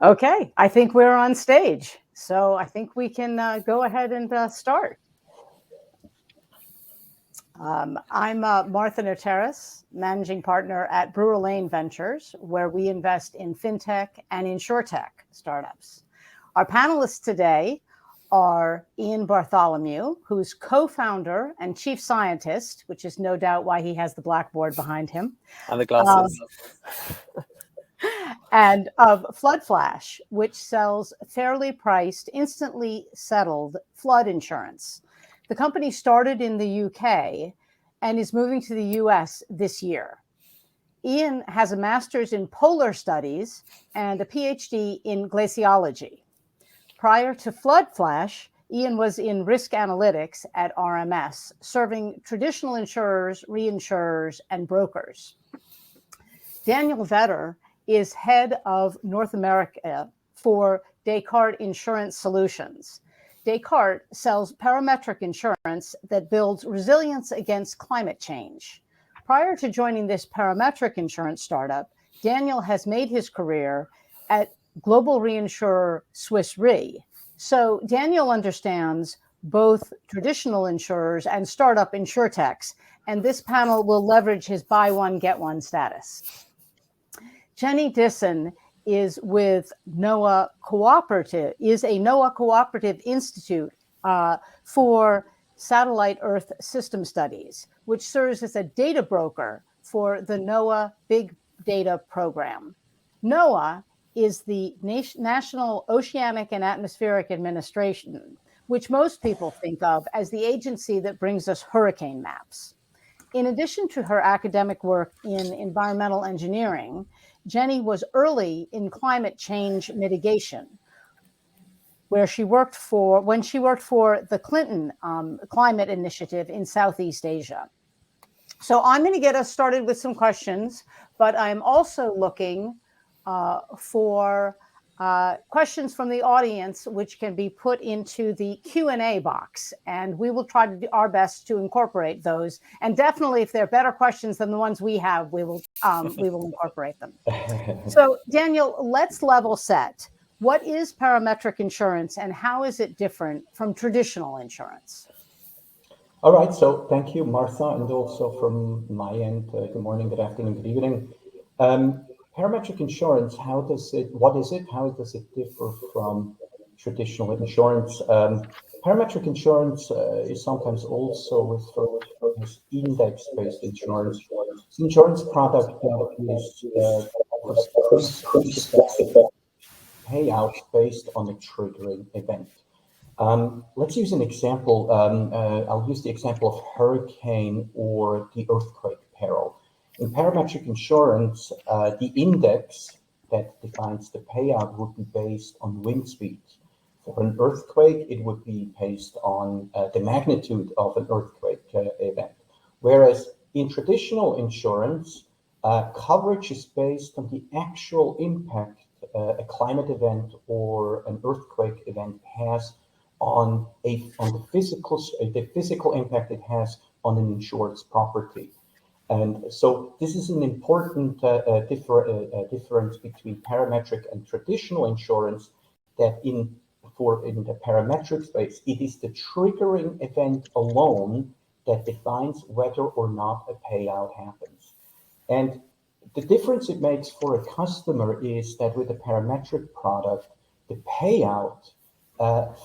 Okay, I think we're on stage. So I think we can go ahead and start. I'm Martha Notaras, managing partner at Brewer Lane Ventures, where we invest in FinTech and InsurTech startups. Our panelists today are Ian Bartholomew, who's co-founder and chief scientist, which is no doubt why he has the blackboard behind him. And the glasses. And of FloodFlash, which sells fairly priced, instantly settled flood insurance. The company started in the UK and is moving to the US this year. Ian has a master's in polar studies and a PhD in glaciology. Prior to FloodFlash, Ian was in risk analytics at RMS, serving traditional insurers, reinsurers, and brokers. Daniel Vetter is head of North America for Descartes Insurance Solutions. Descartes sells parametric insurance that builds resilience against climate change. Prior to joining this parametric insurance startup, Daniel has made his career at global reinsurer Swiss Re. So Daniel understands both traditional insurers and startup insurtechs, and this panel will leverage his buy one, get one status. Jenny Dissen is with Noaa Cooperative, is a Noaa Cooperative Institute for Satellite Earth System Studies, which serves as a data broker for the Noaa Big Data Program. Noaa is the National Oceanic and Atmospheric Administration, which most people think of as the agency that brings us hurricane maps. In addition to her academic work in environmental engineering, Jenny was early in climate change mitigation, when she worked for the Clinton Climate Initiative in Southeast Asia. So I'm going to get us started with some questions, but I'm also looking for questions from the audience, which can be put into the Q&A box, and we will try to do our best to incorporate those. And definitely, if they're better questions than the ones we have, we will incorporate them. So, Daniel, let's level set. What is parametric insurance, and how is it different from traditional insurance? All right. So, thank you, Martha, and also from my end, good morning, good afternoon, good evening. Parametric insurance, what is it? How does it differ from traditional insurance? Parametric insurance is sometimes also referred to as index-based insurance. It's an insurance product that offers payouts based on a triggering event. Let's use an example. I'll use the example of hurricane or the earthquake peril. In parametric insurance, the index that defines the payout would be based on wind speed. For an earthquake, it would be based on the magnitude of an earthquake event. Whereas in traditional insurance, coverage is based on the actual impact a climate event or an earthquake event has on the physical impact it has on an insured's property. And so this is an important difference between parametric and traditional insurance, that in the parametric space, it is the triggering event alone that defines whether or not a payout happens. And the difference it makes for a customer is that with a parametric product, the payout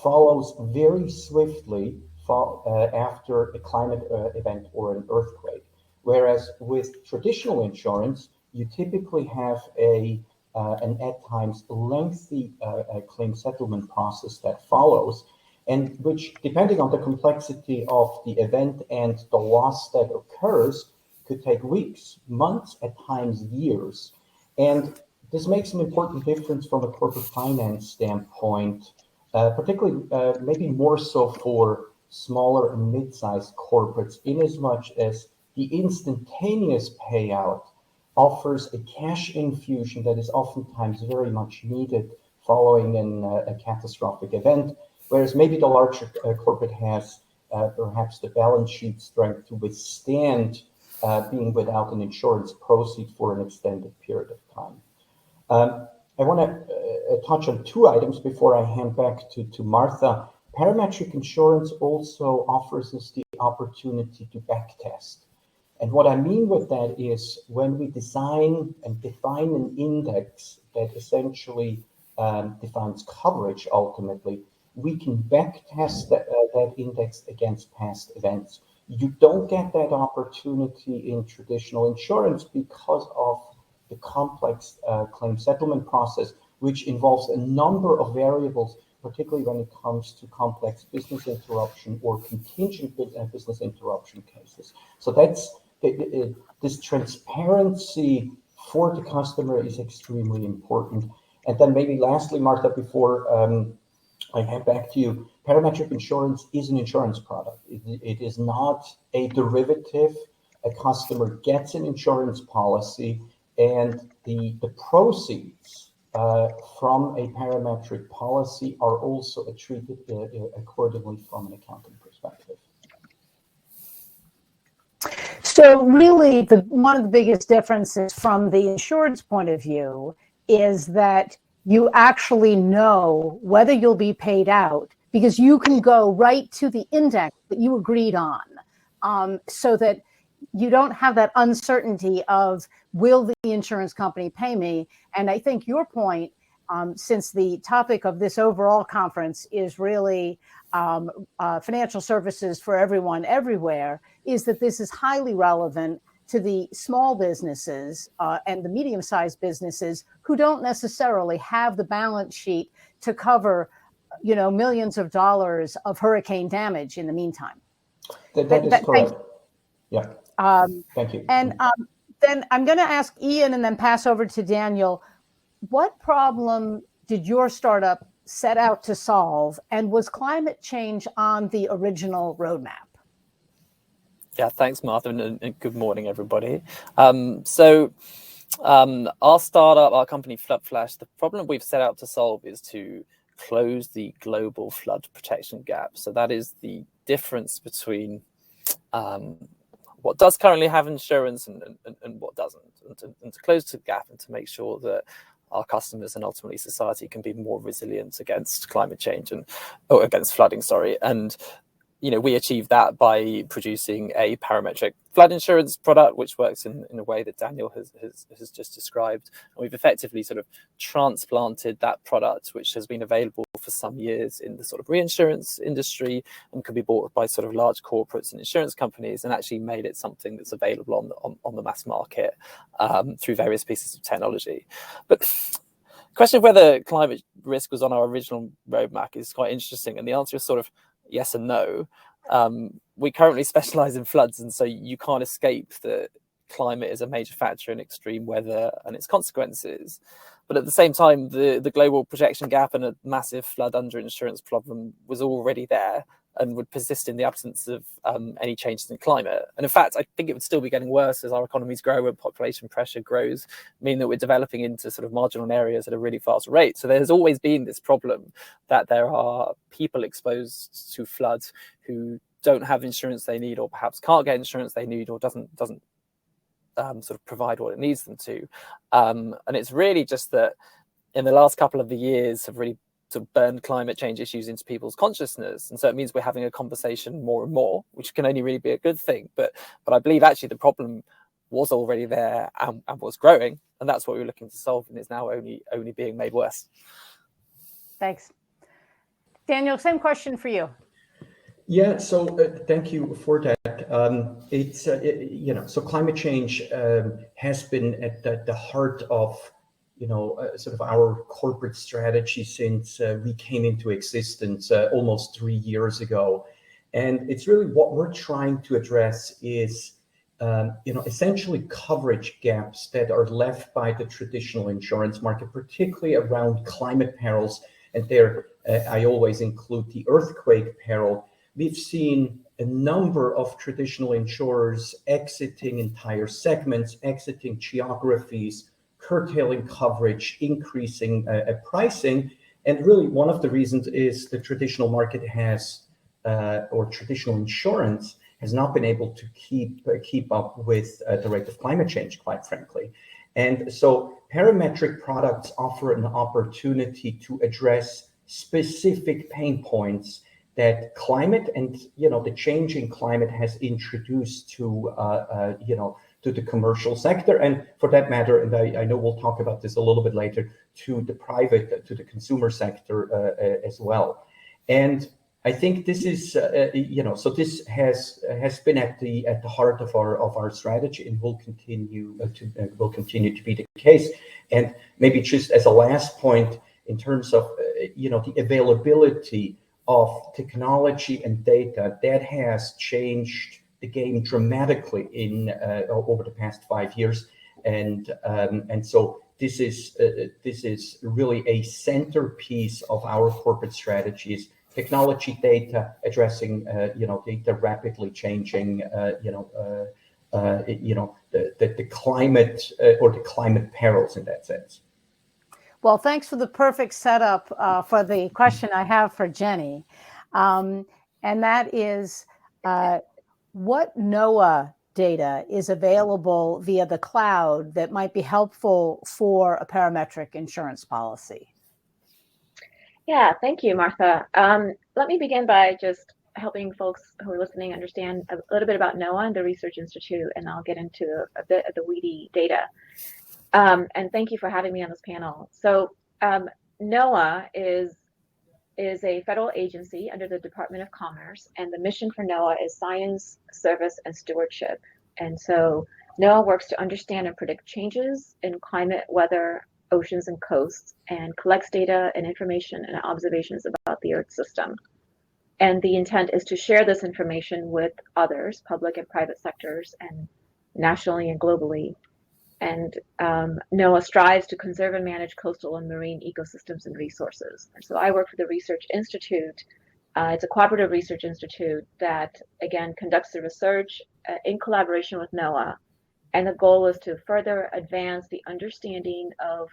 follows very swiftly after a climate event or an earthquake. Whereas with traditional insurance, you typically have an at times lengthy claim settlement process that follows, and which, depending on the complexity of the event and the loss that occurs, could take weeks, months, at times years. And this makes an important difference from a corporate finance standpoint, particularly maybe more so for smaller and mid-sized corporates, in as much as the instantaneous payout offers a cash infusion that is oftentimes very much needed following a catastrophic event, whereas maybe the larger corporate has perhaps the balance sheet strength to withstand being without an insurance proceed for an extended period of time. I want to touch on two items before I hand back to Martha. Parametric insurance also offers us the opportunity to backtest. And what I mean with that is when we design and define an index that essentially defines coverage ultimately, we can backtest that index against past events. You don't get that opportunity in traditional insurance because of the complex claim settlement process, which involves a number of variables, particularly when it comes to complex business interruption or contingent business interruption cases. So that's this transparency for the customer is extremely important. And then maybe lastly, Martha, before I hand back to you, parametric insurance is an insurance product. It is not a derivative. A customer gets an insurance policy, and the proceeds from a parametric policy are also treated accordingly from an accounting perspective. So really, one of the biggest differences from the insurance point of view is that you actually know whether you'll be paid out because you can go right to the index that you agreed on, so that you don't have that uncertainty of, will the insurance company pay me? And I think your point, since the topic of this overall conference is really financial services for everyone, everywhere, is that this is highly relevant to the small businesses and the medium-sized businesses who don't necessarily have the balance sheet to cover, millions of dollars of hurricane damage in the meantime. That is correct. Yeah. Thank you. And then I'm going to ask Ian and then pass over to Daniel. What problem did your startup set out to solve, and was climate change on the original roadmap? Yeah, thanks, Martha, and good morning, everybody. Our startup, our company FloodFlash, the problem we've set out to solve is to close the global flood protection gap. So that is the difference between what does currently have insurance and what doesn't, and to close the gap and to make sure that our customers and ultimately society can be more resilient against climate change against flooding, and we achieve that by producing a parametric flood insurance product, which works in a way that Daniel has just described. And we've effectively sort of transplanted that product, which has been available for some years in the sort of reinsurance industry and can be bought by sort of large corporates and insurance companies, and actually made it something that's available on the mass market through various pieces of technology. But the question of whether climate risk was on our original roadmap is quite interesting. And the answer is sort of yes and no. We currently specialize in floods, and so you can't escape that climate is a major factor in extreme weather and its consequences. But at the same time, the global protection gap and a massive flood underinsurance problem was already there and would persist in the absence of any changes in climate. And in fact, I think it would still be getting worse as our economies grow and population pressure grows, meaning that we're developing into sort of marginal areas at a really fast rate. So there's always been this problem that there are people exposed to floods who don't have insurance they need, or perhaps can't get insurance they need, or doesn't sort of provide what it needs them to. And it's really just that in the last couple of years have really sort of burned climate change issues into people's consciousness, and so it means we're having a conversation more and more, which can only really be a good thing. But I believe actually the problem was already there and was growing, and that's what we were looking to solve, and it's now only being made worse. Thanks, Daniel. Same question for you. Yeah, so thank you for that. So climate change has been at the heart of sort of our corporate strategy since we came into existence almost 3 years ago. And it's really what we're trying to address is, essentially coverage gaps that are left by the traditional insurance market, particularly around climate perils. And there, I always include the earthquake peril. We've seen a number of traditional insurers exiting entire segments, exiting geographies, curtailing coverage, increasing pricing. And really one of the reasons is the traditional market or traditional insurance has not been able to keep up with the rate of climate change, quite frankly. And so parametric products offer an opportunity to address specific pain points that climate and, the changing climate has introduced to, to the commercial sector, and for that matter, and I know we'll talk about this a little bit later, to the consumer sector as well. And I think this is, so this has been at the heart of our strategy, and will continue to be the case. And maybe just as a last point, in terms of the availability of technology and data, that has changed the game dramatically in over the past 5 years, and so this is really a centerpiece of our corporate strategies. Technology, data, addressing data rapidly changing the climate or the climate perils in that sense. Well, thanks for the perfect setup for the question I have for Jenny, and that is what Noaa data is available via the cloud that might be helpful for a parametric insurance policy? Yeah, thank you, Martha. Let me begin by just helping folks who are listening understand a little bit about Noaa and the Research Institute, and I'll get into a bit of the weedy data. And thank you for having me on this panel. So Noaa is a federal agency under the Department of Commerce, and the mission for Noaa is science, service, and stewardship. And so Noaa works to understand and predict changes in climate, weather, oceans, and coasts, and collects data and information and observations about the Earth system. And the intent is to share this information with others, public and private sectors, and nationally and globally. And Noaa strives to conserve and manage coastal and marine ecosystems and resources. And so I work for the Research Institute. It's a cooperative research institute that, again, conducts the research in collaboration with Noaa. And the goal is to further advance the understanding of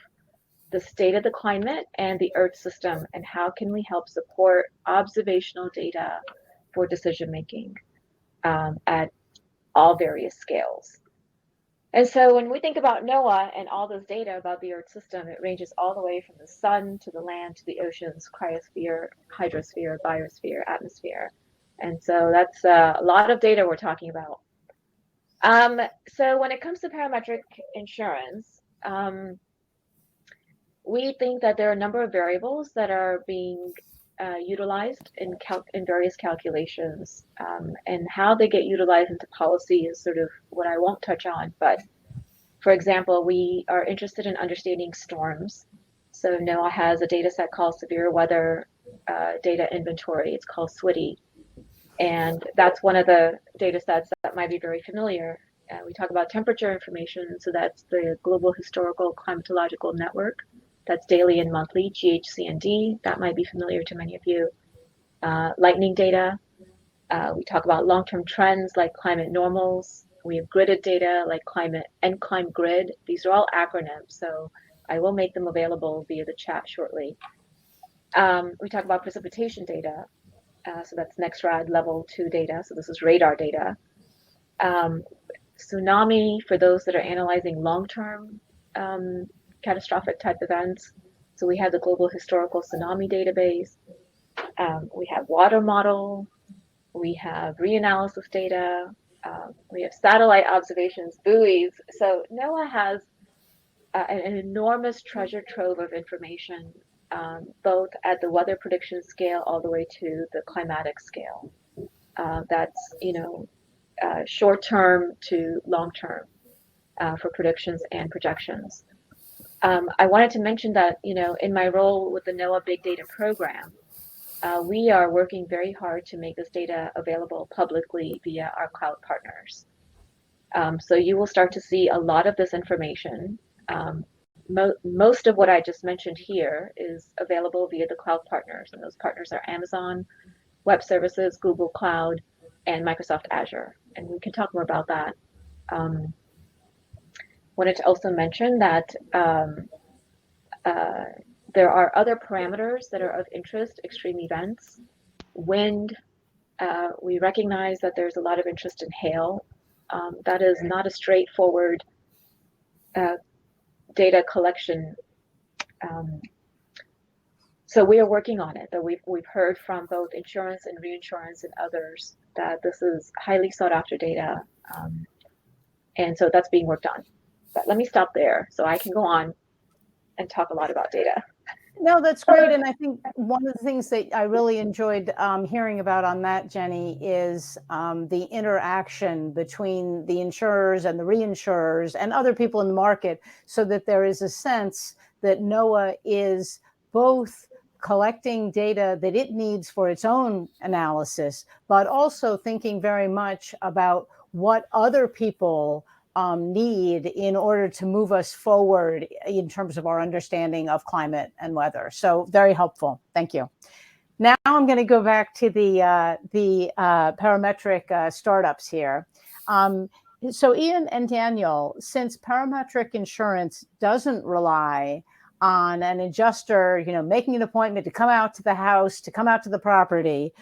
the state of the climate and the Earth system, and how can we help support observational data for decision making at all various scales. And so when we think about Noaa and all this data about the Earth system, it ranges all the way from the sun to the land to the oceans, cryosphere, hydrosphere, biosphere, atmosphere. And so that's a lot of data we're talking about. So when it comes to parametric insurance, we think that there are a number of variables that are being utilized in various calculations, and how they get utilized into policy is sort of what I won't touch on. But for example, we are interested in understanding storms. So Noaa has a data set called Severe Weather Data Inventory. It's called SWIDI. And that's one of the data sets that might be very familiar. We talk about temperature information. So that's the Global Historical Climatological Network. That's daily and monthly, GHCND. That might be familiar to many of you. Lightning data. We talk about long-term trends like climate normals. We have gridded data like climate and ClimeGrid. These are all acronyms, so I will make them available via the chat shortly. We talk about precipitation data. So that's NEXRAD level 2 data. So this is radar data. Tsunami for those that are analyzing long-term catastrophic type events. So we have the Global Historical Tsunami Database. We have water model. We have reanalysis data. We have satellite observations, buoys. So Noaa has an enormous treasure trove of information, both at the weather prediction scale all the way to the climatic scale. That's short-term to long-term for predictions and projections. I wanted to mention that, in my role with the Noaa Big Data Program, we are working very hard to make this data available publicly via our cloud partners. So you will start to see a lot of this information. Most of what I just mentioned here is available via the cloud partners, and those partners are Amazon Web Services, Google Cloud, and Microsoft Azure. And we can talk more about that. Wanted to also mention that there are other parameters that are of interest, extreme events, wind. We recognize that there's a lot of interest in hail. That is not a straightforward data collection. So we are working on it. That we've heard from both insurance and reinsurance and others that this is highly sought after data, and so that's being worked on. But let me stop there so I can go on and talk a lot about data. No, that's great. And I think one of the things that I really enjoyed hearing about on that, Jenny, is the interaction between the insurers and the reinsurers and other people in the market, so that there is a sense that Noaa is both collecting data that it needs for its own analysis, but also thinking very much about what other people need in order to move us forward in terms of our understanding of climate and weather. So very helpful. Thank you. Now I'm going to go back to the parametric startups here. So Ian and Daniel, since parametric insurance doesn't rely on an adjuster, making an appointment to come out to the house, to come out to the property,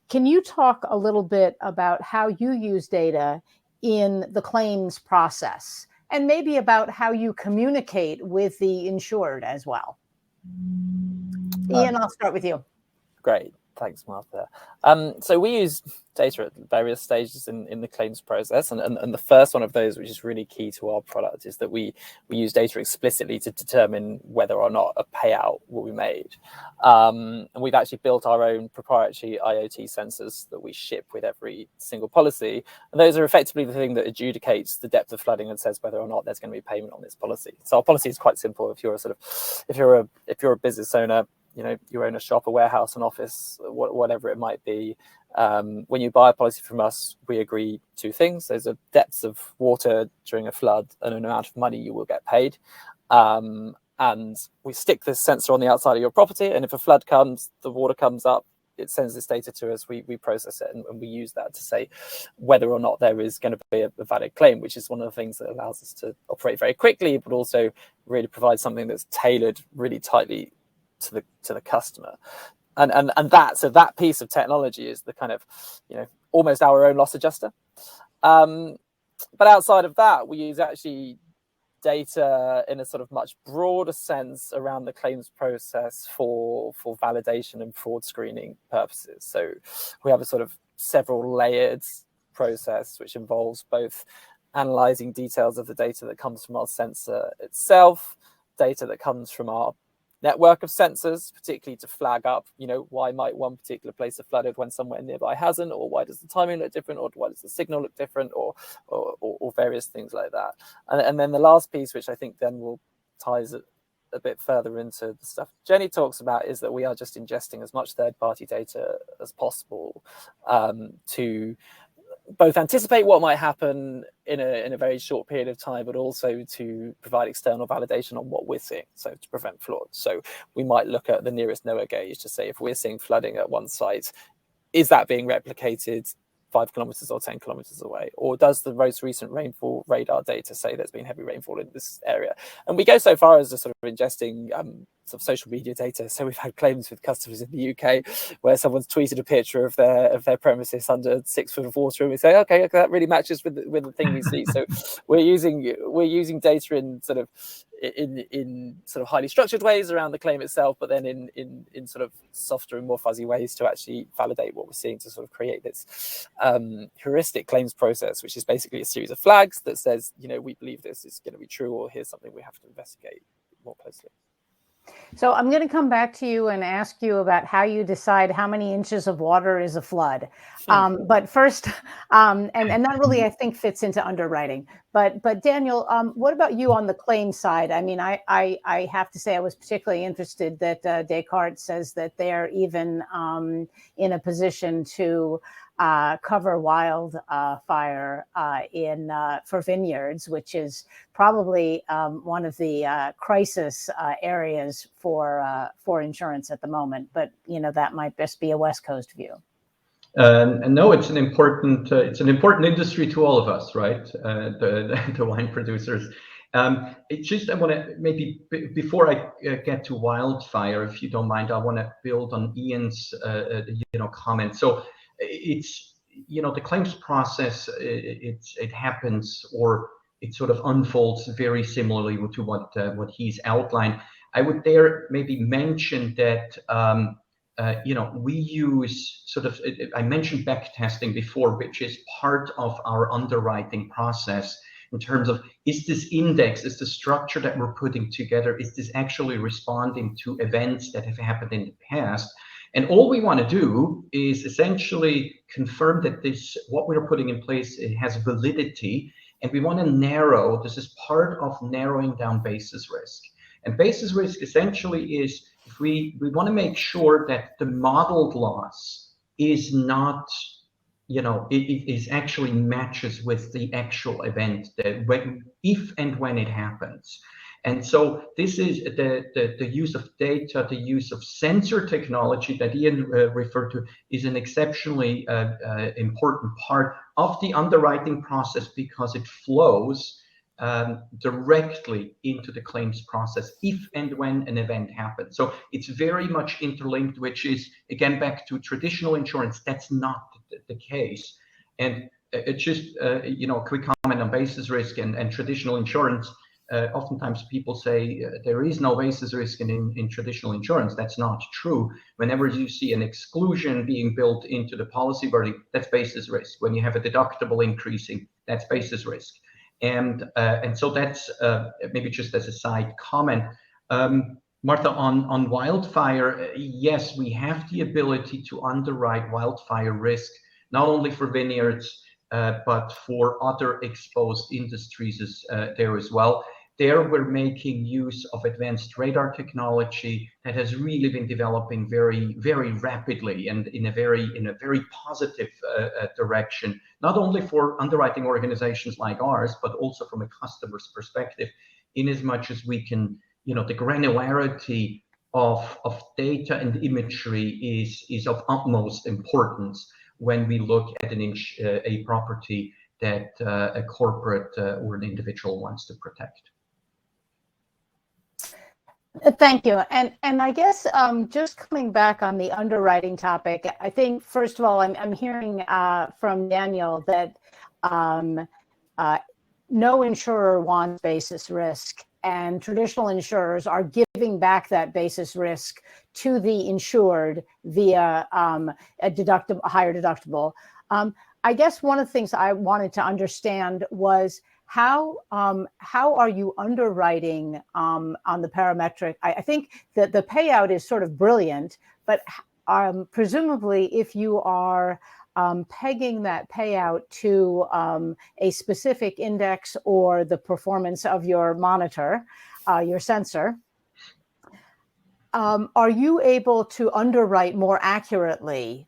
can you talk a little bit about how you use data in the claims process, and maybe about how you communicate with the insured as well? Ian, I'll start with you. Great. Thanks, Martha. So we use data at various stages in the claims process. And the first one of those, which is really key to our product, is that we use data explicitly to determine whether or not a payout will be made. And we've actually built our own proprietary IoT sensors that we ship with every single policy. And those are effectively the thing that adjudicates the depth of flooding and says whether or not there's going to be payment on this policy. So our policy is quite simple. If you're a business owner, you own a shop, a warehouse, an office, whatever it might be. When you buy a policy from us, we agree two things. There's a depths of water during a flood and an amount of money you will get paid. And we stick this sensor on the outside of your property. And if a flood comes, the water comes up, it sends this data to us, we process it, and we use that to say whether or not there is going to be a valid claim, which is one of the things that allows us to operate very quickly, but also really provide something that's tailored really tightly to the customer. And that piece of technology is the kind of almost our own loss adjuster. But outside of that, we use actually data in a sort of much broader sense around the claims process for validation and fraud screening purposes. So we have a sort of several layered process which involves both analyzing details of the data that comes from our sensor itself, data that comes from our network of sensors, particularly to flag up, why might one particular place have flooded when somewhere nearby hasn't, or why does the timing look different, or why does the signal look different, or various things like that. And then the last piece, which I think then will ties it a bit further into the stuff Jenny talks about, is that we are just ingesting as much third-party data as possible to both anticipate what might happen in a very short period of time, but also to provide external validation on what we're seeing, so to prevent fraud. So we might look at the nearest Noaa gauge to say, if we're seeing flooding at one site, is that being replicated 5 kilometers or 10 kilometers away? Or does the most recent rainfall radar data say there's been heavy rainfall in this area? And we go so far as to sort of ingesting sort of social media data. So we've had claims with customers in the UK where someone's tweeted a picture of their premises under 6 foot of water, and we say, okay, that really matches with the thing we see. So we're using data in sort of highly structured ways around the claim itself, but then in sort of softer and more fuzzy ways to actually validate what we're seeing, to sort of create this heuristic claims process, which is basically a series of flags that says, we believe this is going to be true, or here's something we have to investigate more closely. So I'm going to come back to you and ask you about how you decide how many inches of water is a flood. But first, and that really, I think, fits into underwriting. But Daniel, what about you on the claim side? I mean, I have to say I was particularly interested that Descartes says that they're even in a position to cover wildfire for vineyards, which is probably one of the crisis areas for insurance at the moment. But that might just be a West Coast view. And no, it's an important industry to all of us, right? The wine producers. It's just, I want to maybe before I get to wildfire, if you don't mind, I want to build on Ian's comment. So it's the claims process. It happens, or it sort of unfolds very similarly to what he's outlined. I would there maybe mention that we use sort of, I mentioned backtesting before, which is part of our underwriting process in terms of, is this index, is the structure that we're putting together, is this actually responding to events that have happened in the past? And all we want to do is essentially confirm that what we're putting in place, it has validity, and we want to narrow, this is part of narrowing down basis risk. And basis risk essentially is, if we want to make sure that the modeled loss is not, it is actually matches with the actual event, that if and when it happens. And so this is the use of data, the use of sensor technology that Ian referred to, is an exceptionally important part of the underwriting process, because it flows directly into the claims process if and when an event happens. So it's very much interlinked, which is, again, back to traditional insurance, that's not the case. And it's just, a quick comment on basis risk and traditional insurance. Oftentimes people say there is no basis risk in traditional insurance. That's not true. Whenever you see an exclusion being built into the policy wording, that's basis risk. When you have a deductible increasing, that's basis risk. And so that's maybe just as a side comment. Martha, on wildfire, yes, we have the ability to underwrite wildfire risk, not only for vineyards, but for other exposed industries there as well. There, we're making use of advanced radar technology that has really been developing very, very rapidly and in a very positive direction, not only for underwriting organizations like ours, but also from a customer's perspective, in as much as we can, the granularity of data and imagery is of utmost importance when we look at a property that a corporate or an individual wants to protect. Thank you. And I guess just coming back on the underwriting topic, I think, first of all, I'm hearing from Daniel that no insurer wants basis risk, and traditional insurers are giving back that basis risk to the insured via a higher deductible. I guess one of the things I wanted to understand was, how are you underwriting on the parametric? I think that the payout is sort of brilliant, but presumably if you are pegging that payout to a specific index or the performance of your monitor, your sensor, are you able to underwrite more accurately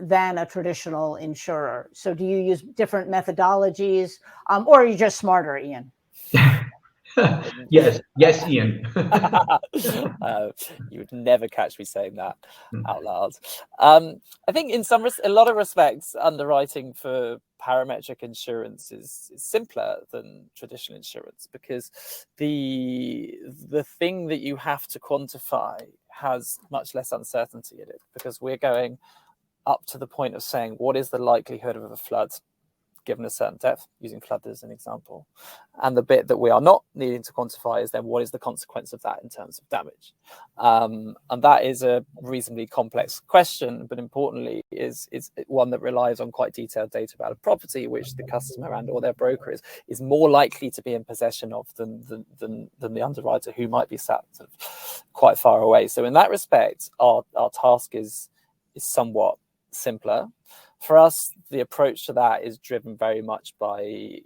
than a traditional insurer? So do you use different methodologies, or are you just smarter, Ian? Yes, Ian. You would never catch me saying that out loud. I think in a lot of respects, underwriting for parametric insurance is simpler than traditional insurance, because the thing that you have to quantify has much less uncertainty in it, because we're going up to the point of saying, what is the likelihood of a flood given a certain depth, using flood as an example. And the bit that we are not needing to quantify is then, what is the consequence of that in terms of damage? And that is a reasonably complex question, but importantly is one that relies on quite detailed data about a property, which the customer and or their broker is more likely to be in possession of than the underwriter, who might be sat sort of quite far away. So in that respect, our task is somewhat simpler. For us, the approach to that is driven very much by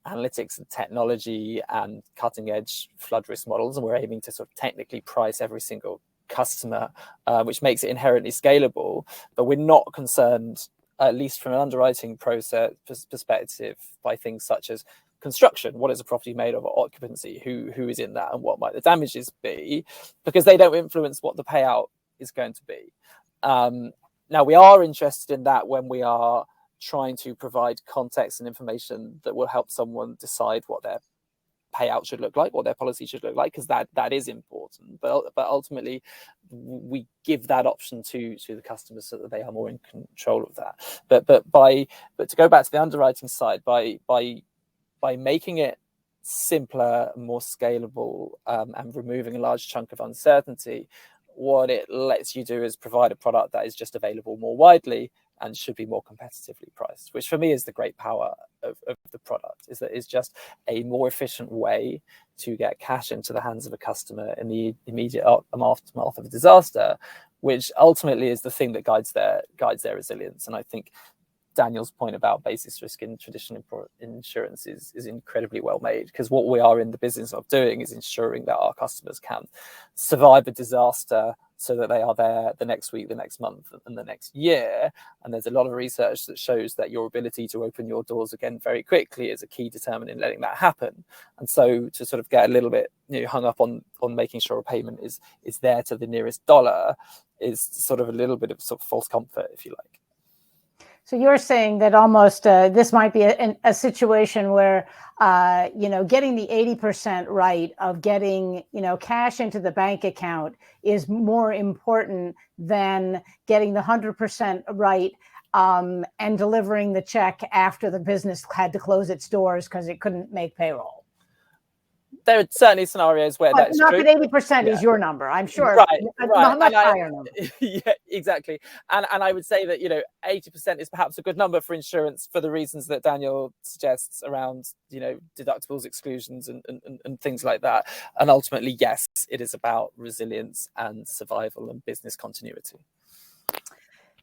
analytics and technology and cutting edge flood risk models, and we're aiming to sort of technically price every single customer, which makes it inherently scalable. But we're not concerned, at least from an underwriting process perspective, by things such as construction. What is a property made of? Occupancy? Who is in that, and what might the damages be? Because they don't influence what the payout is going to be. Now, we are interested in that when we are trying to provide context and information that will help someone decide what their payout should look like, what their policy should look like, because that is important. But ultimately, we give that option to the customers so that they are more in control of that. But to go back to the underwriting side, by by making it simpler, more scalable, and removing a large chunk of uncertainty, what it lets you do is provide a product that is just available more widely and should be more competitively priced, which for me is the great power of the product, is that it's just a more efficient way to get cash into the hands of a customer in the immediate aftermath of a disaster, which ultimately is the thing that guides their resilience. And I think Daniel's point about basis risk in traditional insurance is incredibly well made, because what we are in the business of doing is ensuring that our customers can survive a disaster so that they are there the next week, the next month, and the next year. And there's a lot of research that shows that your ability to open your doors again very quickly is a key determinant in letting that happen. And so to sort of get a little bit hung up on making sure a payment is there to the nearest dollar is sort of a little bit of sort of false comfort, if you like. So you're saying that almost this might be a situation where, getting the 80% right of getting, cash into the bank account is more important than getting the 100% right and delivering the check after the business had to close its doors because it couldn't make payroll. There are certainly scenarios where that's not true. Not that 80% is your number, I'm sure. Right. A much higher number. Yeah, exactly. And I would say that 80% is perhaps a good number for insurance for the reasons that Daniel suggests around deductibles, exclusions, and things like that. And ultimately, yes, it is about resilience and survival and business continuity.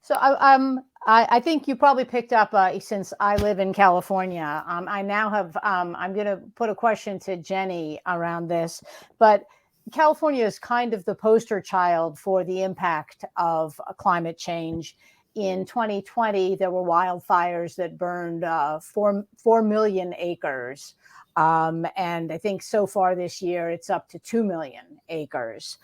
So I think you probably picked up, since I live in California, I now have, I'm going to put a question to Jenny around this, but California is kind of the poster child for the impact of climate change. In 2020, there were wildfires that burned 4 million acres. And I think so far this year, it's up to 2 million acres.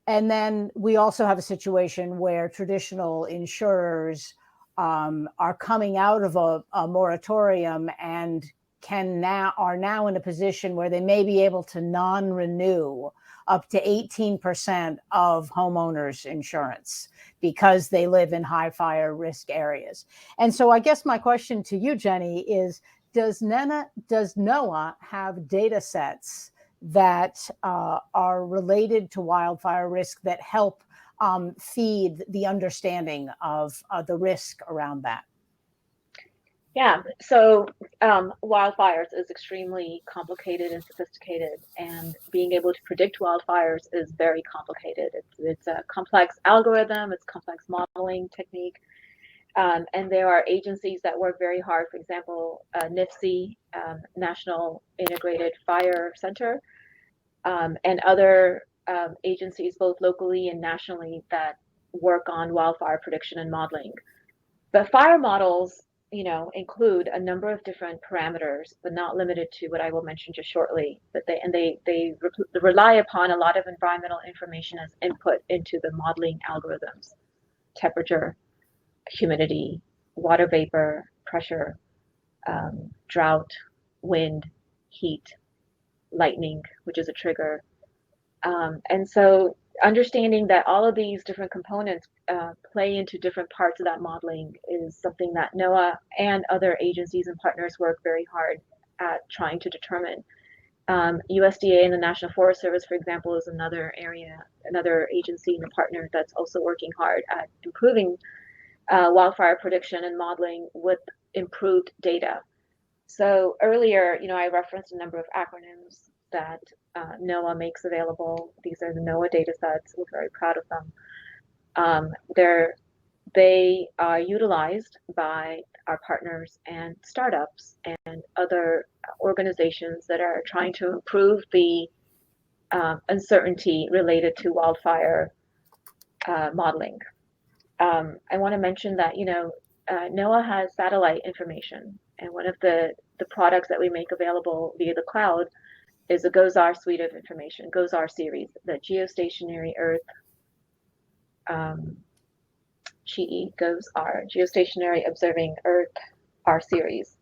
And then we also have a situation where traditional insurers are coming out of a moratorium and are now in a position where they may be able to non-renew up to 18% of homeowners insurance because they live in high fire risk areas. And so I guess my question to you, Jenny, is does Noaa have data sets that are related to wildfire risk that help feed the understanding of the risk around that? Yeah, so wildfires is extremely complicated and sophisticated, and being able to predict wildfires is very complicated. It's a complex algorithm, it's complex modeling technique, and there are agencies that work very hard. For example, NIFC, National Integrated Fire Center, and other agencies, both locally and nationally, that work on wildfire prediction and modeling. But fire models, include a number of different parameters, but not limited to what I will mention just shortly. But they rely upon a lot of environmental information as input into the modeling algorithms: temperature, humidity, water vapor, pressure, drought, wind, heat, lightning, which is a trigger. And so understanding that all of these different components play into different parts of that modeling is something that Noaa and other agencies and partners work very hard at trying to determine. USDA and the National Forest Service, for example, is another agency and a partner that's also working hard at improving wildfire prediction and modeling with improved data. So earlier, I referenced a number of acronyms that Noaa makes available. These are the Noaa Datasets. We're very proud of them. They are utilized by our partners and startups and other organizations that are trying to improve the uncertainty related to wildfire modeling. I want to mention that Noaa has satellite information, and one of the products that we make available via the cloud is a GOES-R suite of information, GOES-R series, the Geostationary Earth, GE GOES-R, Geostationary Observing Earth R series.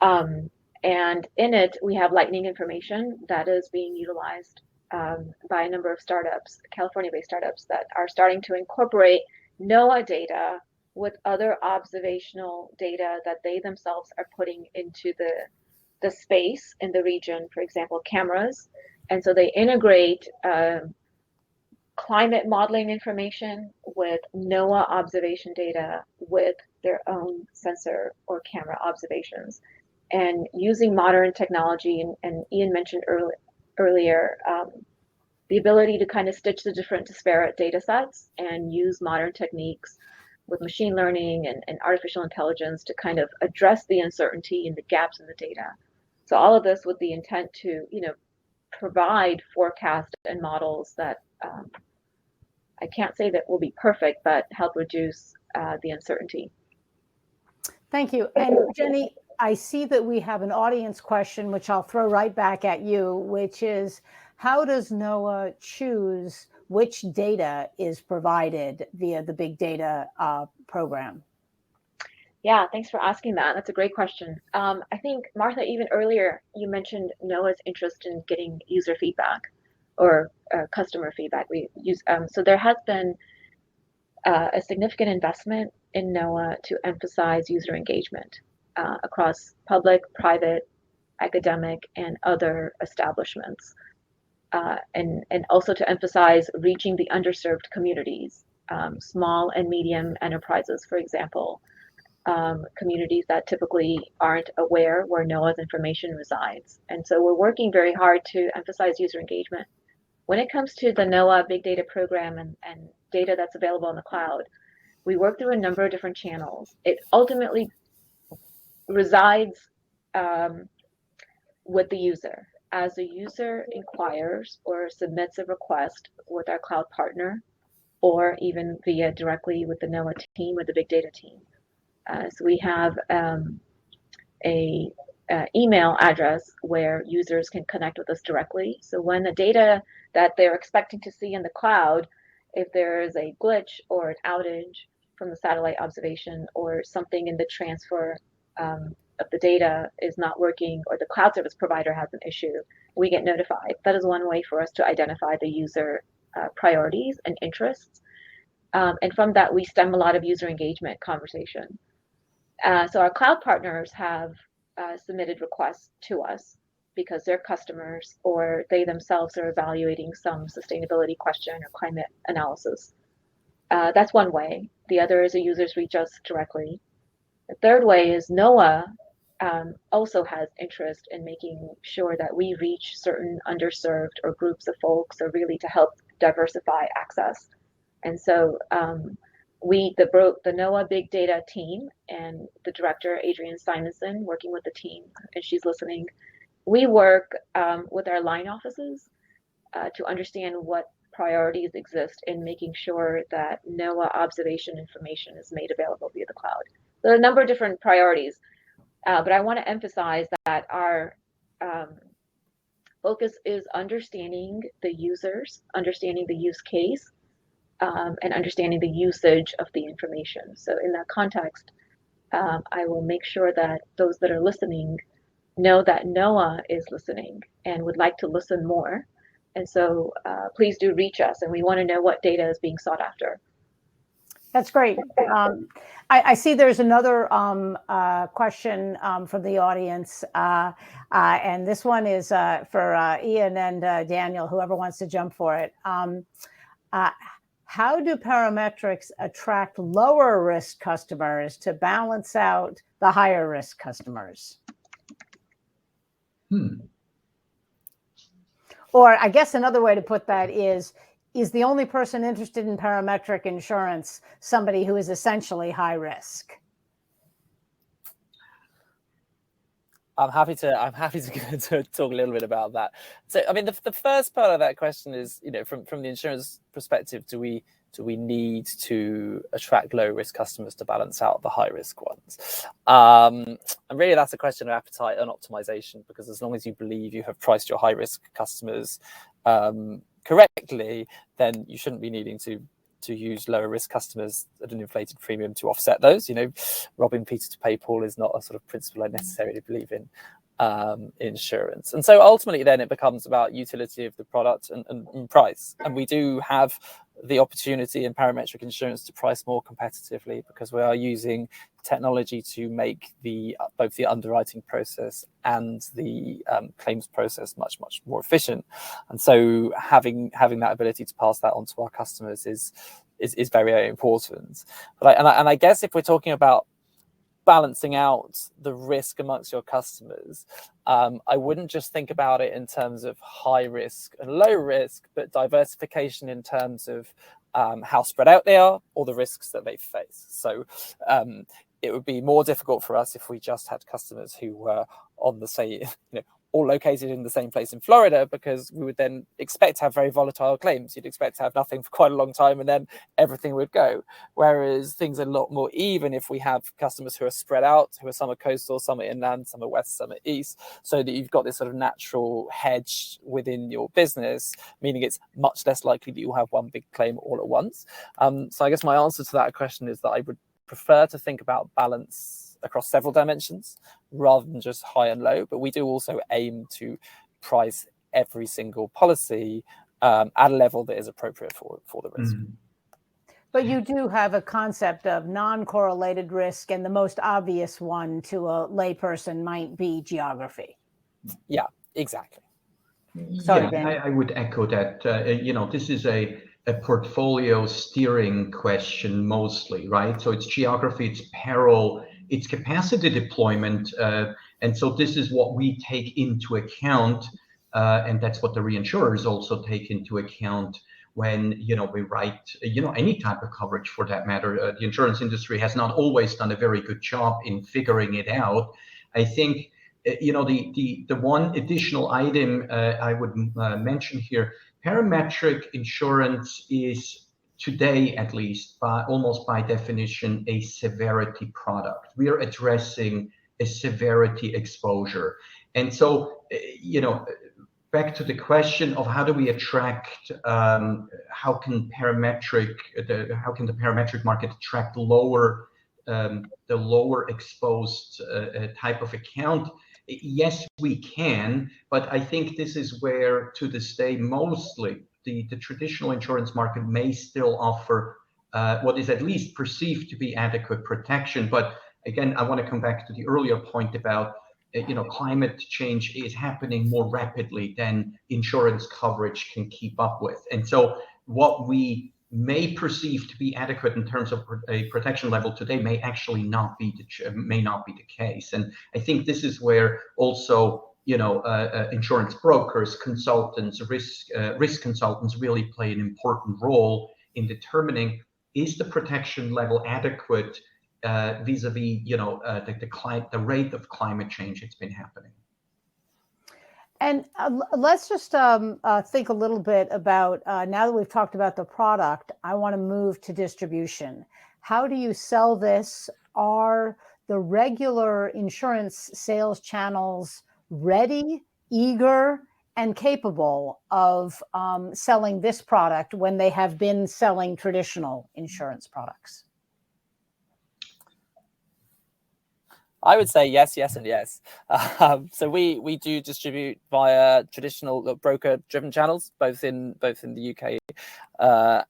And in it, we have lightning information that is being utilized by a number of startups, California-based startups, that are starting to incorporate Noaa data with other observational data that they themselves are putting into the space in the region, for example, cameras. And so they integrate climate modeling information with NOAA observation data with their own sensor or camera observations. And using modern technology, and Ian mentioned earlier, the ability to kind of stitch the different disparate data sets and use modern techniques with machine learning and artificial intelligence to kind of address the uncertainty and the gaps in the data. So all of this with the intent to, provide forecasts and models that I can't say that will be perfect, but help reduce the uncertainty. Thank you. And Jenny, I see that we have an audience question, which I'll throw right back at you, which is, how does NOAA choose which data is provided via the big data program? Yeah, thanks for asking that. That's a great question. I think, Martha, even earlier, you mentioned NOAA's interest in getting user feedback or customer feedback. So there has been a significant investment in NOAA to emphasize user engagement across public, private, academic, and other establishments. And also to emphasize reaching the underserved communities, small and medium enterprises, for example, communities that typically aren't aware where NOAA's information resides. And so we're working very hard to emphasize user engagement. When it comes to the NOAA Big Data Program and data that's available in the cloud, we work through a number of different channels. It ultimately resides with the user. As the user inquires or submits a request with our cloud partner, or even via directly with the NOAA team or the big data team. So we have a email address where users can connect with us directly. So when the data that they're expecting to see in the cloud, if there is a glitch or an outage from the satellite observation, or something in the transfer of the data is not working, or the cloud service provider has an issue, we get notified. That is one way for us to identify the user priorities and interests. And from that, we stem a lot of user engagement conversation. So our cloud partners have submitted requests to us because they're customers, or they themselves are evaluating some sustainability question or climate analysis. That's one way. The other is the users reach us directly. The third way is NOAA also has interest in making sure that we reach certain underserved or groups of folks, or really to help diversify access. And so the NOAA Big Data team and the director, Adrienne Simonson, working with the team, and she's listening, we work with our line offices to understand what priorities exist in making sure that NOAA observation information is made available via the cloud. There are a number of different priorities, but I want to emphasize that our focus is understanding the users, understanding the use case, and understanding the usage of the information. So in that context, I will make sure that those that are listening know that NOAA is listening and would like to listen more. And so please do reach us, and we want to know what data is being sought after. That's great. I see there's another question from the audience, and this one is for Ian and Daniel, whoever wants to jump for it. How do parametrics attract lower risk customers to balance out the higher risk customers? Or I guess another way to put that is the only person interested in parametric insurance somebody who is essentially high risk? I'm happy to talk a little bit about that. So, I mean, the first part of that question is, from the insurance perspective, do we need to attract low risk customers to balance out the high risk ones? And really, that's a question of appetite and optimization, because as long as you believe you have priced your high risk customers correctly, then you shouldn't be needing to use lower risk customers at an inflated premium to offset those. Robbing Peter to pay Paul is not a sort of principle I necessarily believe in insurance. And so ultimately then it becomes about utility of the product and price. And we do have the opportunity in parametric insurance to price more competitively, because we are using technology to make both the underwriting process and the claims process much more efficient. And so having that ability to pass that on to our customers is very, very important. But I guess if we're talking about balancing out the risk amongst your customers, I wouldn't just think about it in terms of high risk and low risk, but diversification in terms of how spread out they are or the risks that they face. So it would be more difficult for us if we just had customers who were on the same, all located in the same place in Florida, because we would then expect to have very volatile claims. You'd expect to have nothing for quite a long time and then everything would go. Whereas things are a lot more even if we have customers who are spread out, who are some are coastal, some are inland, some are west, some are east, so that you've got this sort of natural hedge within your business, meaning it's much less likely that you'll have one big claim all at once. So I guess my answer to that question is that I would prefer to think about balance across several dimensions rather than just high and low, but we do also aim to price every single policy at a level that is appropriate for the risk. But you do have a concept of non-correlated risk, and the most obvious one to a layperson might be geography. Yeah, exactly. Sorry, yeah, Ben. I would echo that. This is a portfolio steering question mostly, right? So it's geography, it's peril, it's capacity deployment. And so this is what we take into account. And that's what the reinsurers also take into account when, we write, any type of coverage for that matter. The insurance industry has not always done a very good job in figuring it out. I think, the one additional item I would mention here, parametric insurance is today, at least, almost by definition, a severity product. We are addressing a severity exposure. And so, back to the question of how do we attract, how can the parametric market attract the lower exposed type of account? Yes, we can, but I think this is where, to this day, mostly the traditional insurance market may still offer what is at least perceived to be adequate protection. But again, I want to come back to the earlier point about climate change is happening more rapidly than insurance coverage can keep up with. And so what we may perceive to be adequate in terms of a protection level today may actually not be the case. And I think this is where also insurance brokers, consultants, risk consultants really play an important role in determining, is the protection level adequate vis-a-vis the rate of climate change that's been happening. And let's just think a little bit about, now that we've talked about the product, I want to move to distribution. How do you sell this? Are the regular insurance sales channels ready, eager, and capable of selling this product when they have been selling traditional insurance products? I would say yes, and yes. So we do distribute via traditional broker-driven channels, both in the UK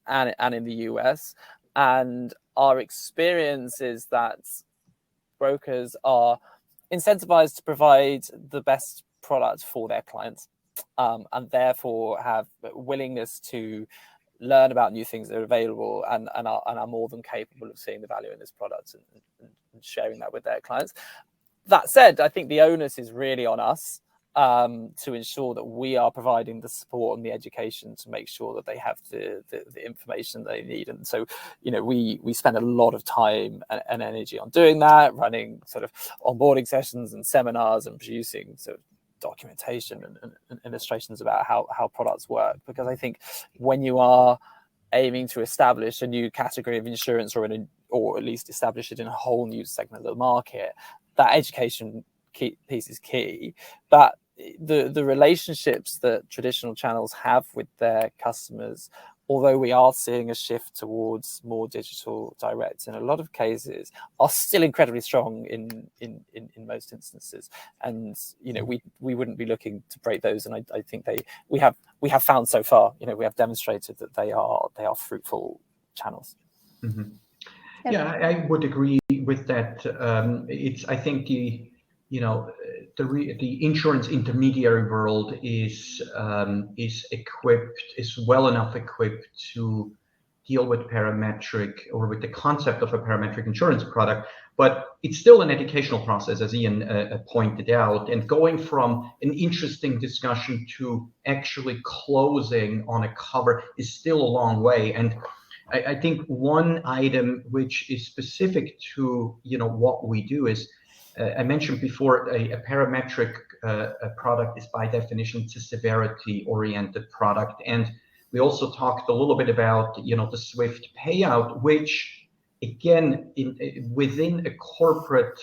and in the US. And our experience is that brokers are incentivized to provide the best product for their clients, and therefore have willingness to learn about new things that are available and are more than capable of seeing the value in this product and sharing that with their clients. That said, I think the onus is really on us to ensure that we are providing the support and the education to make sure that they have the information they need. And so, we spend a lot of time and energy on doing that, running sort of onboarding sessions and seminars and producing sort of documentation and illustrations about how products work. Because I think when you are aiming to establish a new category of insurance or at least establish it in a whole new segment of the market, that education piece is key. But the relationships that traditional channels have with their customers although we are seeing a shift towards more digital direct in a lot of cases, are still incredibly strong in most instances. And we wouldn't be looking to break those. And I think we have found so far, we have demonstrated that they are fruitful channels. Mm-hmm. Yeah, I would agree with that. I think the insurance intermediary world is well enough equipped to deal with parametric, or with the concept of a parametric insurance product, but it's still an educational process, as Ian pointed out, and going from an interesting discussion to actually closing on a cover is still a long way. And I think one item which is specific to what we do is, I mentioned before, a parametric product is by definition, it's a severity-oriented product. And we also talked a little bit about the swift payout, which again within a corporate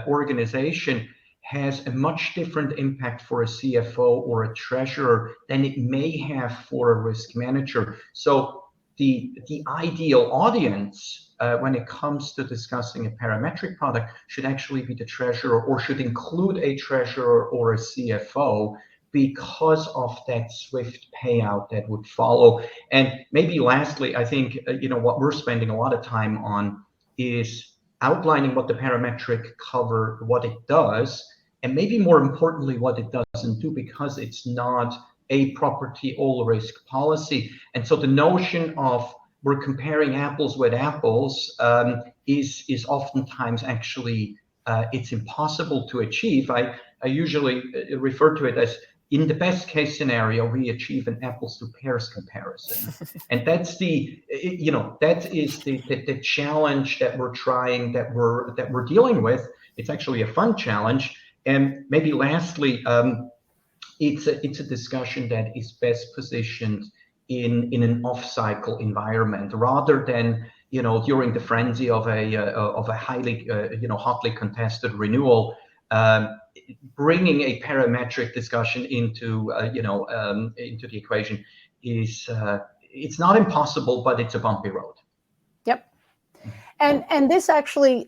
organization has a much different impact for a CFO or a treasurer than it may have for a risk manager. So the ideal audience when it comes to discussing a parametric product should actually be the treasurer, or should include a treasurer or a CFO, because of that swift payout that would follow. And maybe lastly, I think what we're spending a lot of time on is outlining what the parametric cover, what it does, and maybe more importantly, what it doesn't do, because it's not a property all risk policy. And so the notion of we're comparing apples with apples is oftentimes actually it's impossible to achieve. I usually refer to it as, in the best case scenario, we achieve an apples to pears comparison. And that's that is the challenge that we're trying, that we're dealing with. It's actually a fun challenge. And maybe lastly, it's a discussion that is best positioned in an off-cycle environment, rather than during the frenzy of a highly hotly contested renewal. Bringing a parametric discussion into the equation is it's not impossible, but it's a bumpy road. Yep. And this actually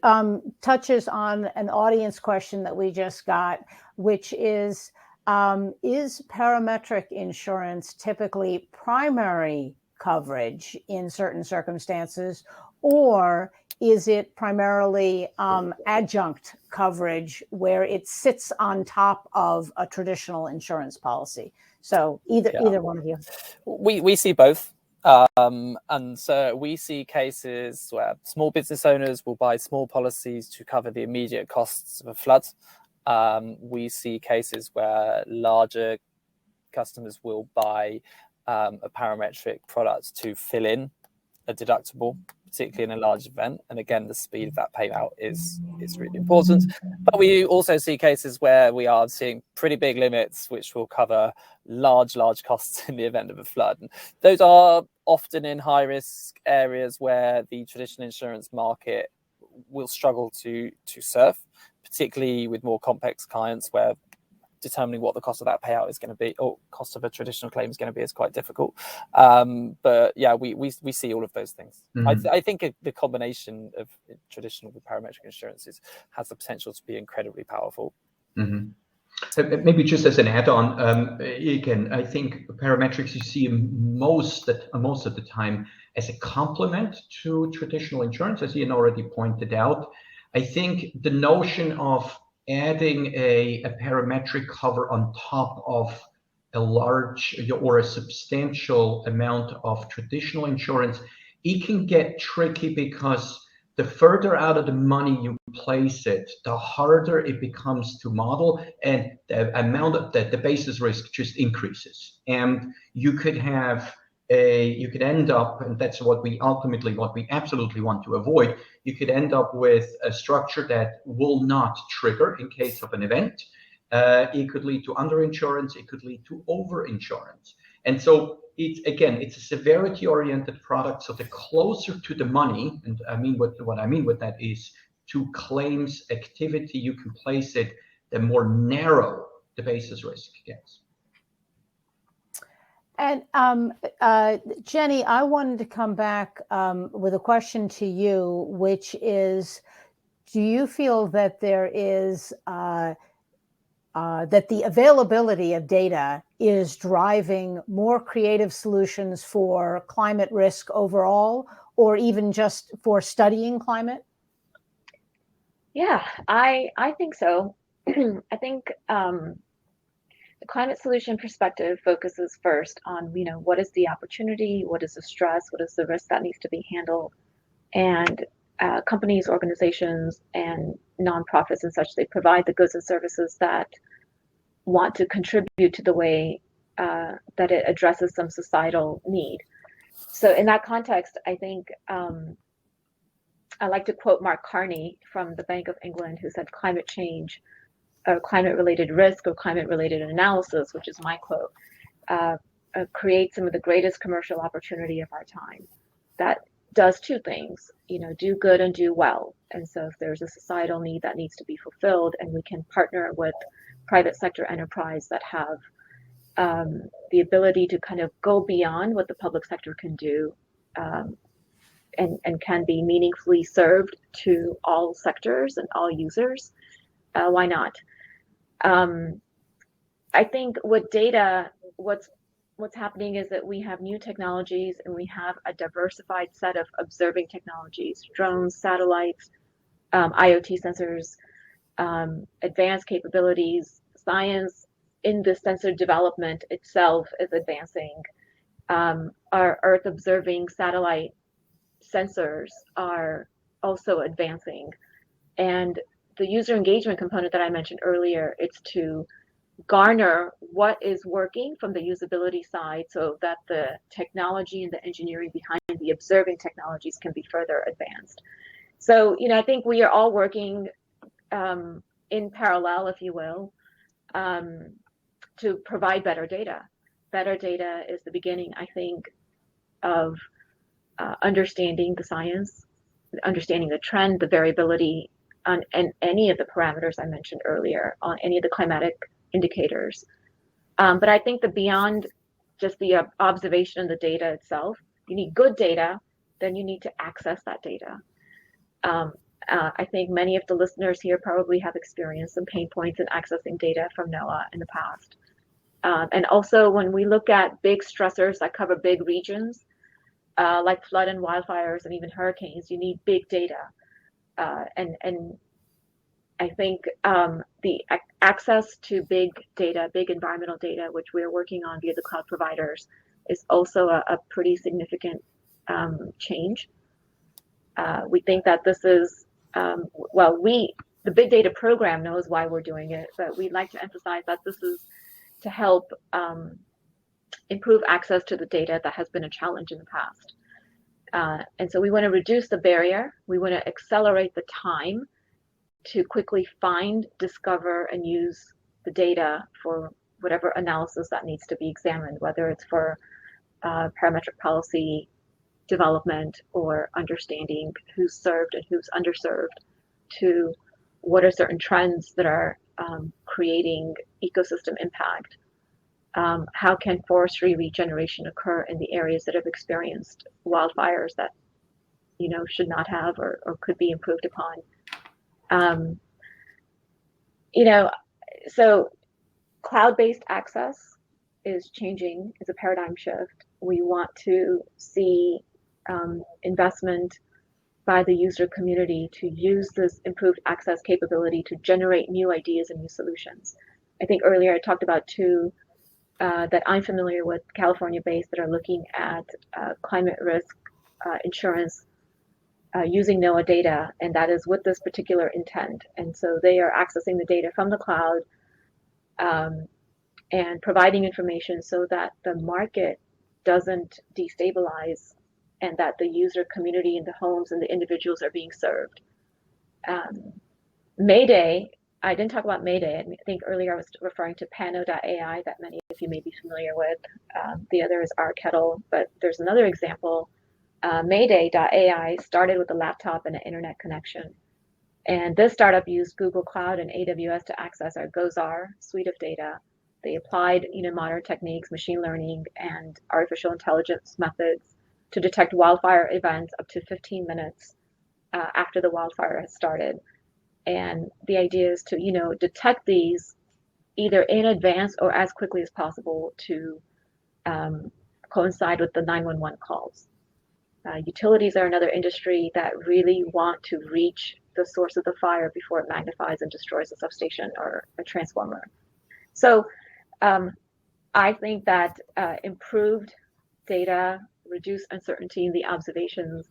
touches on an audience question that we just got, which is parametric insurance typically primary coverage in certain circumstances, or is it primarily adjunct coverage where it sits on top of a traditional insurance policy? So either one of you. We see both. And so we see cases where small business owners will buy small policies to cover the immediate costs of a flood. We see cases where larger customers will buy a parametric product to fill in a deductible, particularly in a large event. And again, the speed of that payout is really important. But we also see cases where we are seeing pretty big limits, which will cover large costs in the event of a flood. And those are often in high-risk areas where the traditional insurance market will struggle to serve, particularly with more complex clients, where determining what the cost of that payout is going to be, or cost of a traditional claim is going to be, is quite difficult. But yeah, we see all of those things. Mm-hmm. I think the combination of traditional with parametric insurances has the potential to be incredibly powerful. Mm-hmm. Maybe just as an add-on, again, I think parametrics you see most of the time as a complement to traditional insurance, as Ian already pointed out. I think the notion of adding a parametric cover on top of a large or a substantial amount of traditional insurance, it can get tricky, because the further out of the money you place it, the harder it becomes to model, and the amount of the basis risk just increases. And you could end up, and that's what we absolutely want to avoid, you could end up with a structure that will not trigger in case of an event. It could lead to underinsurance, it could lead to overinsurance. And so it's a severity-oriented product. So the closer to the money, and what I mean with that is to claims activity you can place it, the more narrow the basis risk gets. And Jenny, I wanted to come back with a question to you, which is, do you feel that there is that the availability of data is driving more creative solutions for climate risk overall, or even just for studying climate? Yeah, I think so. I think the climate solution perspective focuses first on, what is the opportunity, what is the stress, what is the risk that needs to be handled, and companies, organizations, and nonprofits and such, they provide the goods and services that want to contribute to the way that it addresses some societal need. So in that context, I think I like to quote Mark Carney from the Bank of England, who said climate change or climate-related risk or climate-related analysis, which is my quote, creates some of the greatest commercial opportunity of our time. That does two things, do good and do well. And so if there's a societal need that needs to be fulfilled, and we can partner with private sector enterprise that have the ability to kind of go beyond what the public sector can do, and can be meaningfully served to all sectors and all users, why not? I think with data, what's happening is that we have new technologies, and we have a diversified set of observing technologies: drones, satellites, IoT sensors, advanced capabilities. Science in the sensor development itself is advancing. Our Earth observing satellite sensors are also advancing. And the user engagement component that I mentioned earlier, it's to garner what is working from the usability side so that the technology and the engineering behind the observing technologies can be further advanced. So, I think we are all working in parallel, if you will, to provide better data. Better data is the beginning, I think, of understanding the science, understanding the trend, the variability on any of the parameters I mentioned earlier, on any of the climatic indicators. But I think that beyond just the observation of the data itself, you need good data, then you need to access that data. I think many of the listeners here probably have experienced some pain points in accessing data from Noaa in the past. And also when we look at big stressors that cover big regions, like flood and wildfires and even hurricanes, you need big data. And I think the access to big data, big environmental data, which we're working on via the cloud providers, is also a pretty significant change. We think that this is, the big data program knows why we're doing it, but we'd like to emphasize that this is to help improve access to the data that has been a challenge in the past. And so we want to reduce the barrier. We want to accelerate the time to quickly find, discover, and use the data for whatever analysis that needs to be examined, whether it's for parametric policy development or understanding who's served and who's underserved, to what are certain trends that are creating ecosystem impact. How can forestry regeneration occur in the areas that have experienced wildfires that should not have or could be improved upon? So cloud-based access is changing, is a paradigm shift. We want to see investment by the user community to use this improved access capability to generate new ideas and new solutions. I think earlier I talked about two that I'm familiar with, California-based, that are looking at climate risk insurance using Noaa data, and that is with this particular intent. And so they are accessing the data from the cloud and providing information so that the market doesn't destabilize and that the user community and the homes and the individuals are being served. Mayday, I didn't talk about Mayday. I think earlier I was referring to Pano.ai that many of you may be familiar with. The other is RKettle, but there's another example. Mayday.ai started with a laptop and an internet connection. And this startup used Google Cloud and AWS to access our Gozar suite of data. They applied, modern techniques, machine learning and artificial intelligence methods to detect wildfire events up to 15 minutes after the wildfire has started. And the idea is to, detect these either in advance or as quickly as possible to coincide with the 911 calls. Utilities are another industry that really want to reach the source of the fire before it magnifies and destroys a substation or a transformer. So I think that improved data, reduced uncertainty in the observations,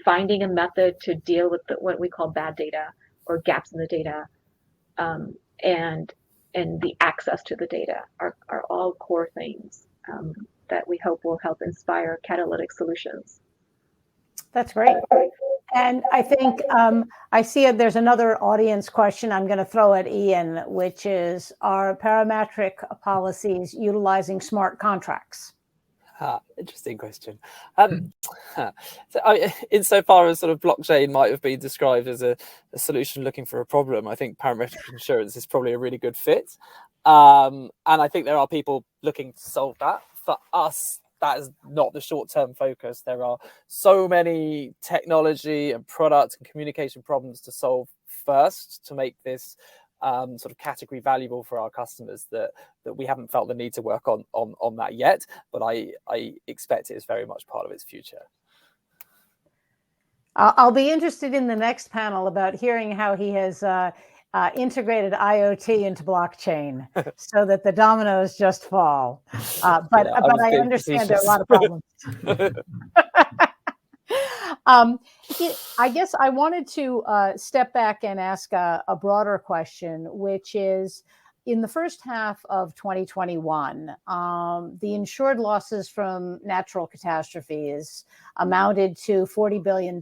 finding a method to deal with what we call bad data or gaps in the data, and the access to the data are all core things that we hope will help inspire catalytic solutions. That's great. And I think I see there's another audience question I'm going to throw at Ian, which is, are parametric policies utilizing smart contracts? Interesting question. So, insofar as sort of blockchain might have been described as a solution looking for a problem, I think parametric insurance is probably a really good fit. And I think there are people looking to solve that. For us, that is not the short-term focus. There are so many technology and product and communication problems to solve first to make this sort of category valuable for our customers that we haven't felt the need to work on that yet. But I expect it is very much part of its future. I'll be interested in the next panel about hearing how he has integrated IoT into blockchain so that the dominoes just fall. But I understand there are a lot of problems. I guess I wanted to step back and ask a broader question, which is, in the first half of 2021, the insured losses from natural catastrophes amounted to $40 billion.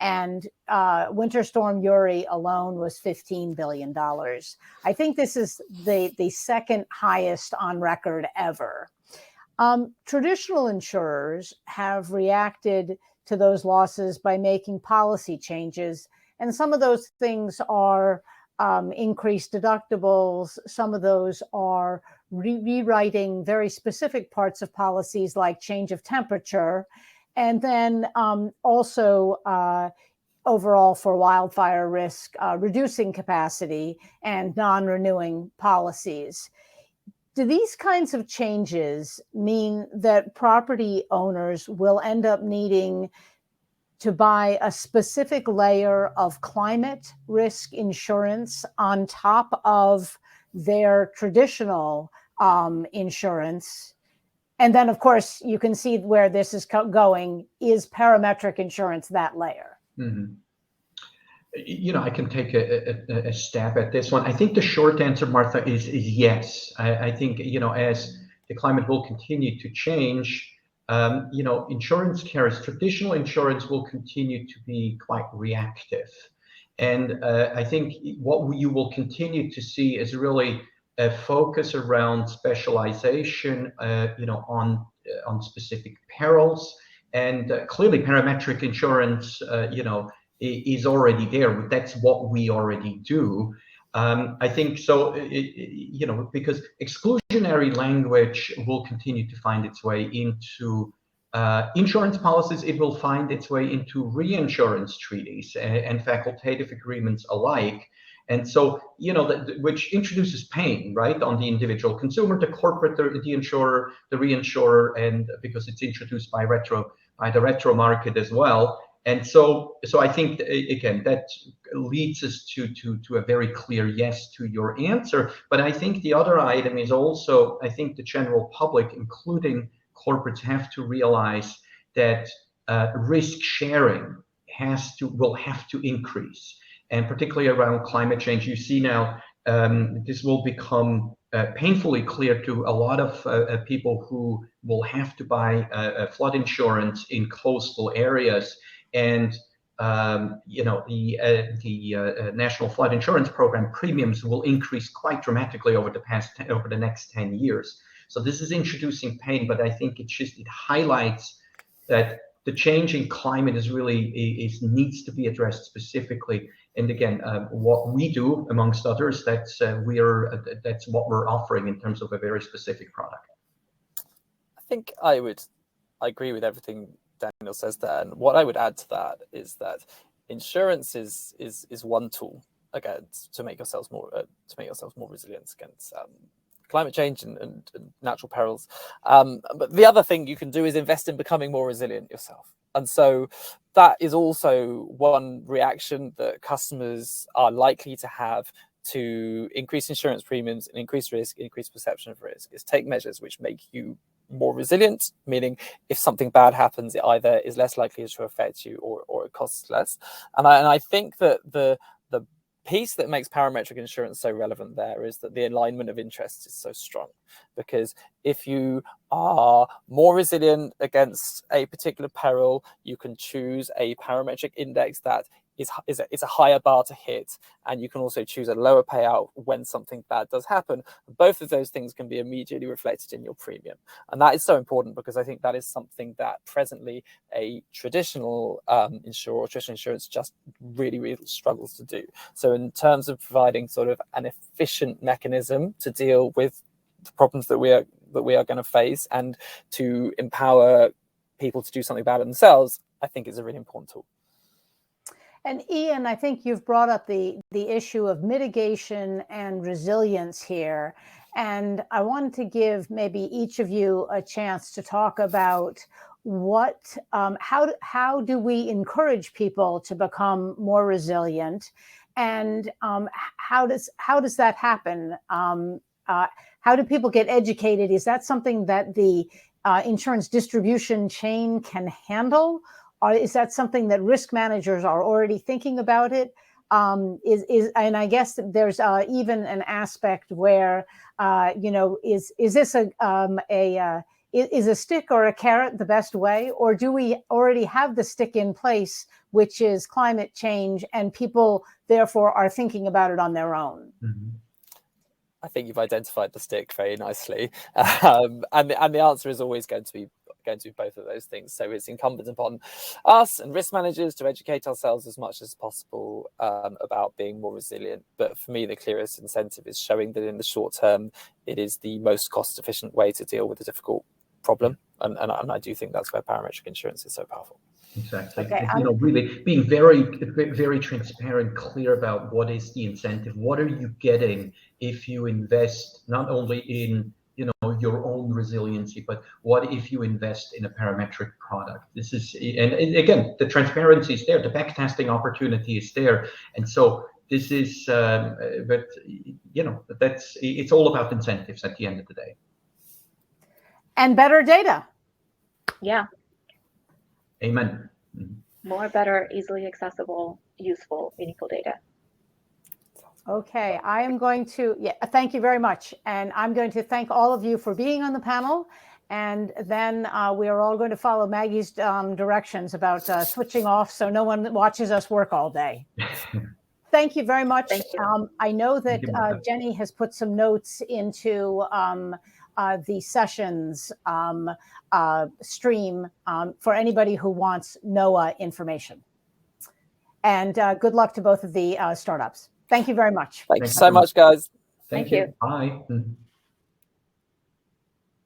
And Winter Storm Uri alone was $15 billion. I think this is the second highest on record ever. Traditional insurers have reacted to those losses by making policy changes. And some of those things are increased deductibles. Some of those are rewriting very specific parts of policies like change of temperature. And then also overall for wildfire risk, reducing capacity and non-renewing policies. Do these kinds of changes mean that property owners will end up needing to buy a specific layer of climate risk insurance on top of their traditional insurance? And then, of course, you can see where this is going. Is parametric insurance that layer? Mm-hmm. I can take a stab at this one. I think the short answer, Martha, is yes. I think, as the climate will continue to change, insurance carriers, traditional insurance will continue to be quite reactive. And I think what you will continue to see is really a focus around specialization, on specific perils. And clearly parametric insurance, is already there. That's what we already do. I think so, because exclusionary language will continue to find its way into insurance policies. It will find its way into reinsurance treaties and facultative agreements alike. And so, which introduces pain, right, on the individual consumer, the corporate, the insurer, the reinsurer, and because it's introduced by the retro market as well. And so I think, again, that leads us to a very clear yes to your answer. But I think the other item is also, I think the general public, including corporates, have to realize that risk sharing will have to increase. And particularly around climate change, you see now this will become painfully clear to a lot of people who will have to buy flood insurance in coastal areas. And the National Flood Insurance Program premiums will increase quite dramatically over the next 10 years. So this is introducing pain, but I think it highlights that the change in climate needs to be addressed specifically, And again, what we do, amongst others, that's what we're offering in terms of a very specific product. I think I agree with everything Daniel says there, and what I would add to that is that insurance is one tool against to make yourselves more resilient against climate change and natural perils. But the other thing you can do is invest in becoming more resilient yourself. And so that is also one reaction that customers are likely to have to increase insurance premiums and increase risk, increase perception of risk, is take measures which make you more resilient, meaning if something bad happens, it either is less likely to affect you or it costs less. And I think that the piece that makes parametric insurance so relevant there is that the alignment of interests is so strong, because if you are more resilient against a particular peril, you can choose a parametric index that is a higher bar to hit, and you can also choose a lower payout when something bad does happen. Both of those things can be immediately reflected in your premium, and that is so important because I think that is something that presently a traditional insurer or traditional insurance just really struggles to do. So in terms of providing sort of an efficient mechanism to deal with the problems that we are going to face and to empower people to do something about it themselves, I think is a really important tool. And Ian, I think you've brought up the issue of mitigation and resilience here. And I wanted to give maybe each of you a chance to talk about how do we encourage people to become more resilient, and how does that happen? How do people get educated? Is that something that the insurance distribution chain can handle? Or is that something that risk managers are already thinking about it? And I guess there's even an aspect where is this is a stick or a carrot the best way, or do we already have the stick in place, which is climate change, and people therefore are thinking about it on their own? Mm-hmm. I think you've identified the stick very nicely, and the answer is always going to be both of those things. So it's incumbent upon us and risk managers to educate ourselves as much as possible about being more resilient. But for me, the clearest incentive is showing that in the short term, it is the most cost-efficient way to deal with a difficult problem. And I do think that's where parametric insurance is so powerful. Exactly. Okay, really being very transparent, clear about what is the incentive, what are you getting if you invest not only in your own resiliency, but what if you invest in a parametric product? This is, and again, the transparency is there, the backtesting opportunity is there, and so this is, but it's all about incentives at the end of the day. And better data. Yeah. Amen. More, better, easily accessible, useful, meaningful data. Okay, I am going to, thank you very much. And I'm going to thank all of you for being on the panel. And then we are all going to follow Maggie's directions about switching off so no one watches us work all day. Thank you very much. Thank you. I know that Jenny has put some notes into the sessions stream for anybody who wants Noaa information. And good luck to both of the startups. Thank you very much. Thanks so much, guys. Thank you. Bye.